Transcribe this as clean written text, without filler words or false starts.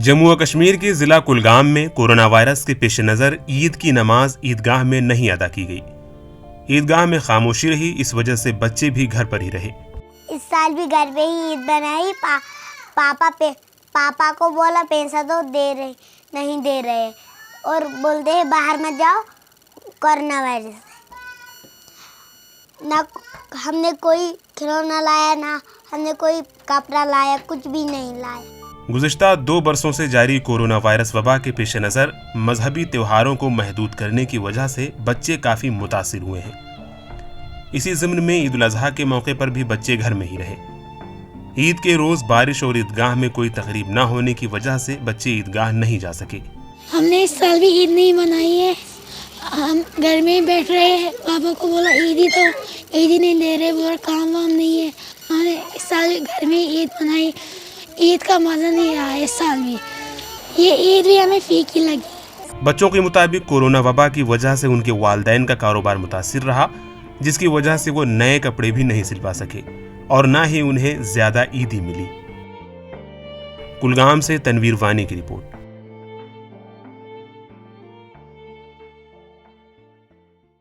جموں و کشمیر کے ضلع کلگام میں کورونا وائرس کے پیش نظر عید کی نماز عیدگاہ میں نہیں ادا کی گئی۔ عیدگاہ میں خاموشی رہی، اس وجہ سے بچے بھی گھر پر ہی رہے۔ اس سال بھی گھر پہ ہی عید بنائی۔ پاپا کو بولا پیسہ تو نہیں دے رہے اور بولتے ہیں باہر مت جاؤ کورونا وائرس۔ نہ ہم نے کوئی کھلونا لایا، نہ ہم نے کوئی کپڑا لایا، کچھ بھی نہیں لایا۔ گزشتہ 2 برسوں سے جاری کورونا وائرس وبا کے پیش نظر مذہبی تہواروں کو محدود کرنے کی وجہ سے بچے کافی متاثر ہوئے ہیں۔ اسی ضمن میں عید الاضحیٰ کے موقع پر بھی بچے گھر میں ہی رہے۔ عید کے روز بارش اور عیدگاہ میں کوئی تقریب نہ ہونے کی وجہ سے بچے عیدگاہ نہیں جا سکے۔ ہم نے اس سال بھی عید نہیں منائی ہے، ہم گھر میں ہی بیٹھ رہے ہیں۔ پاپا کو بولا عید ہی نہیں دے رہے، بولا کام وام نہیں ہے۔ ہم نے اس سال گھر میں عید منائی، عید کا مزہ نہیں رہا اس سال میں، یہ عید بھی ہمیں فیکی لگی۔ بچوں کے مطابق کورونا وبا کی وجہ سے ان کے والدین کا کاروبار متاثر رہا، جس کی وجہ سے وہ نئے کپڑے بھی نہیں سلوا سکے اور نہ ہی انہیں زیادہ عیدی ملی۔ کلگام سے تنویر وانی کی رپورٹ۔